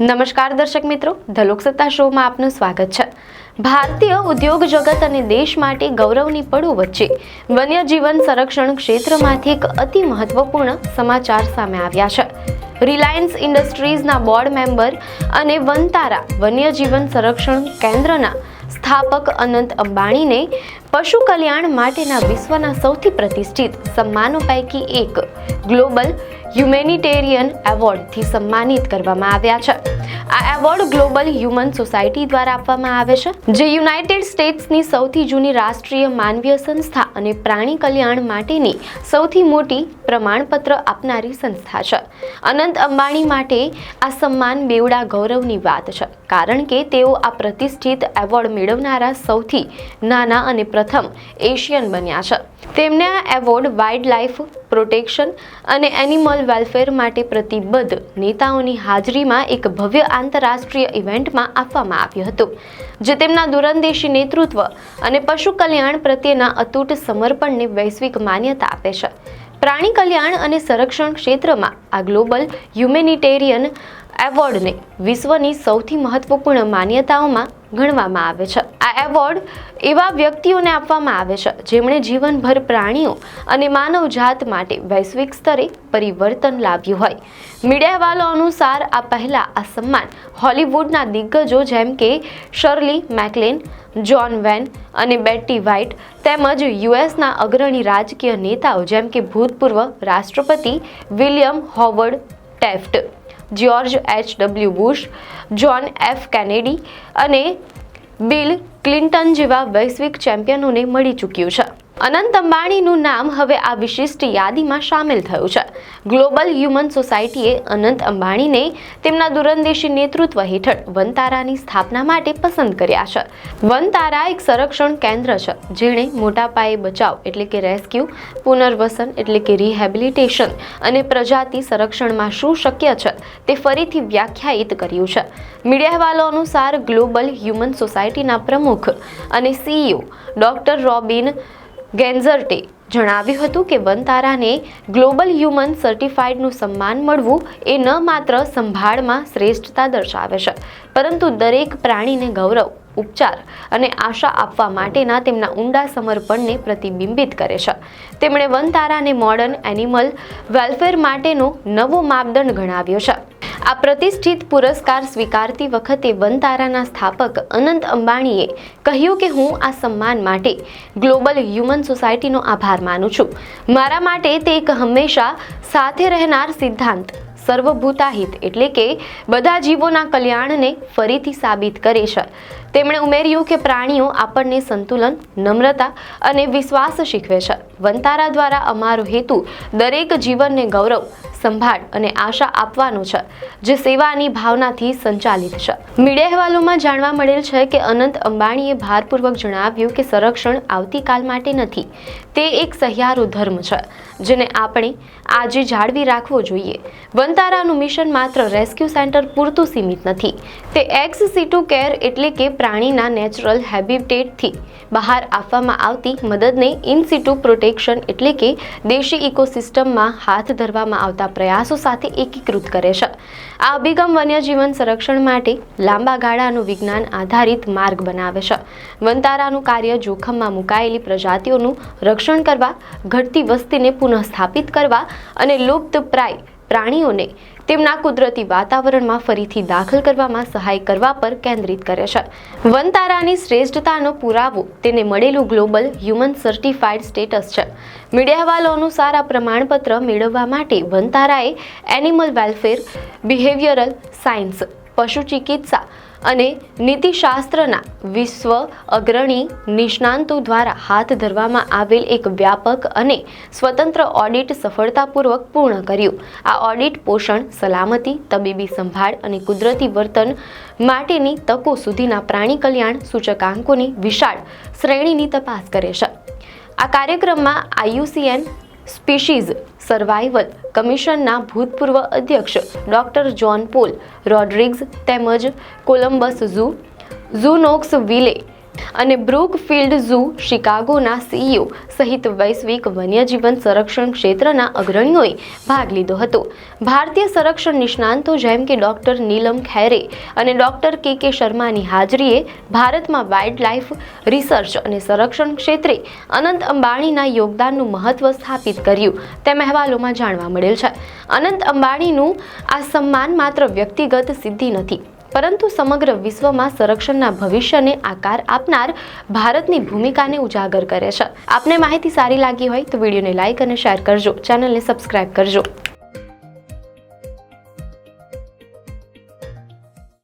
નમસ્કાર દર્શક મિત્રો, ધ લોકસત્તા શોમાં આપનું સ્વાગત છે। ભારતીય ઉદ્યોગ જગત અને દેશ માટે ગૌરવની પળો વચ્ચે વન્યજીવન સંરક્ષણ ક્ષેત્રમાંથી એક અતિ મહત્વપૂર્ણ સમાચાર સામે આવ્યા છે। રિલાયન્સ ઇન્ડસ્ટ્રીઝના બોર્ડ મેમ્બર અને વનતારા વન્યજીવન સંરક્ષણ કેન્દ્રના સ્થાપક અનંત અંબાણીને પશુ કલ્યાણ માટેના વિશ્વના સૌથી પ્રતિષ્ઠિત સન્માનો પૈકી એક ગ્લોબલ હ્યુમેનિટેરિયન એવોર્ડથી સન્માનિત કરવામાં આવ્યા છે। આ એવોર્ડ ગ્લોબલ હ્યુમન સોસાયટી દ્વારા આપવામાં આવે છે, જે યુનાઇટેડ સ્ટેટ્સની સૌથી જૂની રાષ્ટ્રીય માનવીય સંસ્થા અને પ્રાણી કલ્યાણ માટેની સૌથી મોટી પ્રમાણપત્ર આપનારી સંસ્થા છે। અનંત અંબાણી માટે આ સન્માન બેવડા ગૌરવની વાત છે, કારણ કે તેઓ આ પ્રતિષ્ઠિત એવોર્ડ મેળવનારા સૌથી નાના અને પ્રથમ એશિયન બન્યા છે। તેમને આ એવોર્ડ વાઇલ્ડ લાઇફ પ્રોટેક્શન અને એનિમલ વેલફેર માટે પ્રતિબદ્ધ નેતાઓની હાજરીમાં એક ભવ્ય આંતરરાષ્ટ્રીય ઇવેન્ટમાં આપવામાં આવ્યું હતું, જે તેમના દૂરંદેશી નેતૃત્વ અને પશુ કલ્યાણ પ્રત્યેના અતૂટ સમર્પણને વૈશ્વિક માન્યતા આપે છે। પ્રાણી કલ્યાણ અને સંરક્ષણ ક્ષેત્રમાં આ ગ્લોબલ હ્યુમેનિટેરિયન એવોર્ડને વિશ્વની સૌથી મહત્વપૂર્ણ માન્યતાઓમાં ગણવામાં આવે છે। આ એવોર્ડ એવા વ્યક્તિઓને આપવામાં આવે છે જેમણે જીવનભર પ્રાણીઓ અને માનવજાત માટે વૈશ્વિક સ્તરે પરિવર્તન લાવ્યું હોય। મીડિયા અહેવાલો અનુસાર આ પહેલા આ સન્માન હોલિવૂડના દિગ્ગજો જેમ કે શર્લી મેકલેન, જ્હોન વેન અને બેટ્ટી વ્હાઇટ તેમજ યુએસના અગ્રણી રાજકીય નેતાઓ જેમ કે ભૂતપૂર્વ રાષ્ટ્રપતિ William Howard Taft, George H.W. Bush, John F. Kennedy અને બિલ ક્લિન્ટન જેવા વૈશ્વિક ચેમ્પિયનોને મળી ચૂક્યું છે। અનંત અંબાણીનું નામ હવે આ વિશિષ્ટ યાદીમાં સામેલ થયું છે। ગ્લોબલ હ્યુમન સોસાયટીએ અનંત અંબાણીને તેમના દૂરંદેશી નેતૃત્વ હેઠળ વનતારાની સ્થાપના માટે પસંદ કર્યા છે। વનતારા એક સંરક્ષણ કેન્દ્ર છે જેણે મોટા પાયે બચાવ એટલે કે રેસ્ક્યુ, પુનર્વસન એટલે કે રિહેબિલિટેશન અને પ્રજાતિ સંરક્ષણમાં શું શક્ય છે તે ફરીથી વ્યાખ્યાયિત કર્યું છે। મીડિયા અહેવાલો અનુસાર ગ્લોબલ હ્યુમન સોસાયટીના પ્રમુખ અને CEO ડોક્ટર રોબિન ગેન્ઝર્ટે જણાવ્યું હતું કે વનતારાને ગ્લોબલ હ્યુમન સર્ટિફાઇડનું સન્માન મળવું એ ન માત્ર સંભાળમાં શ્રેષ્ઠતા દર્શાવે છે, પરંતુ દરેક પ્રાણીને ગૌરવ, ઉપચાર અને આશા આપવા માટેના તેમના ઊંડા સમર્પણને પ્રતિબિંબિત કરે છે। તેમણે વનતારાને મોડર્ન એનિમલ વેલફેર માટેનો નવો માપદંડ ગણાવ્યો છે। આ પ્રતિષ્ઠિત પુરસ્કાર સ્વીકારતી વખતે વનતારાના સ્થાપક અનંત અંબાણીએ કહ્યું કે હું આ સન્માન માટે ગ્લોબલ હ્યુમન સોસાયટીનો આભાર માનું છું। મારા માટે તે એક હંમેશા સાથે રહેનાર સિદ્ધાંત સર્વભૂતાહિત એટલે કે બધા જીવોના કલ્યાણને ફરીથી સાબિત કરે છે। તેમણે ઉમેર્યું કે પ્રાણીઓ આપણને સંતુલન, નમ્રતા અને વિશ્વાસ શીખવે છે। વનતારા દ્વારા અમારો હેતુ દરેક જીવનને ગૌરવ, સંભાળ અને આશા આપવાનો છે, જે સેવાની ભાવનાથી સંચાલિત છે। મીડિયા અહેવાલોમાં જાણવા મળેલ છે કે અનંત અંબાણીએ ભારપૂર્વક જણાવ્યું કે સંરક્ષણ આવતીકાલ માટે નથી, તે એક સહિયારો ધર્મ છે જેને આપણે આજે જાળવી રાખવો જોઈએ। વનતારાનું મિશન માત્ર રેસ્ક્યુ સેન્ટર પૂરતું સીમિત નથી, તે એક્સ સિટુ કેર એટલે કે પ્રાણીના નેચરલ હેબિટેટથી બહાર આપવામાં આવતી મદદને ઇન સિટુ પ્રોટેક્શન એટલે કે દેશી ઇકોસિસ્ટમમાં હાથ ધરવામાં આવતા પ્રયાસો સાથે એકીકૃત કરે છે। આ અભિગમ વન્યજીવન સંરક્ષણ માટે લાંબા ગાળાનો વિજ્ઞાન આધારિત માર્ગ બનાવે છે। વનતારાનું કાર્ય જોખમમાં મુકાયેલી પ્રજાતિઓનું રક્ષણ કરવા, ઘટતી વસ્તીને પુનઃસ્થાપિત કરવા અને લુપ્તપ્રાય પ્રાણીઓને તેમના કુદરતી વાતાવરણમાં ફરીથી દાખલ કરવામાં સહાય કરવા પર કેન્દ્રિત કરે છે। વનતારાની શ્રેષ્ઠતાનો પુરાવો તેને મળેલું ગ્લોબલ હ્યુમન સર્ટિફાઇડ સ્ટેટસ છે। મીડિયા અહેવાલો અનુસાર આ પ્રમાણપત્ર મેળવવા માટે વનતારાએ એનિમલ વેલફેર, બિહેવિયરલ સાયન્સ, પશુ ચિકિત્સા અને નીતિશાસ્ત્રના વિશ્વ અગ્રણી નિષ્ણાંતો દ્વારા હાથ ધરવામાં આવેલ એક વ્યાપક અને સ્વતંત્ર ઓડિટ સફળતાપૂર્વક પૂર્ણ કર્યું। આ ઓડિટ પોષણ, સલામતી, તબીબી સંભાળ અને કુદરતી વર્તન માટેની તકો સુધીના પ્રાણી કલ્યાણ સૂચકાંકોની વિશાળ શ્રેણીની તપાસ કરે છે। આ કાર્યક્રમમાં IUCN સ્પીશીઝ સર્વાઇવલ કમિશનના ભૂતપૂર્વ અધ્યક્ષ ડોક્ટર જ્હોન પોલ રોડ્રિગ્સ તેમજ કોલંબસ ઝૂ, ઝૂનોક્સવિલે અને બ્રુકફિલ્ડ ઝૂ શિકાગોના CEO સહિત વૈશ્વિક વન્યજીવન સંરક્ષણ ક્ષેત્રના અગ્રણીઓએ ભાગ લીધો હતો. ભારતીય સંરક્ષણ નિષ્ણાંતો જેમ કે ડોક્ટર નીલમ ખૈરે અને ડોક્ટર કે શર્માની હાજરીએ ભારતમાં વાઇલ્ડ લાઇફ રિસર્ચ અને સંરક્ષણ ક્ષેત્રે અનંત અંબાણીના યોગદાનનું મહત્વ સ્થાપિત કર્યું તેમ અહેવાલોમાં જાણવા મળેલ છે. અનંત અંબાણીનું આ સન્માન માત્ર વ્યક્તિગત સિદ્ધિ નથી, પરંતુ સમગ્ર વિશ્વમાં સંરક્ષણના ભવિષ્યને આકાર આપનાર ભારતની ભૂમિકાને ઉજાગર કરે છે. આપને માહિતી સારી લાગી હોય તો વિડીયોને લાઇક અને શેર કરજો, ચેનલને સબસ્ક્રાઇબ કરજો.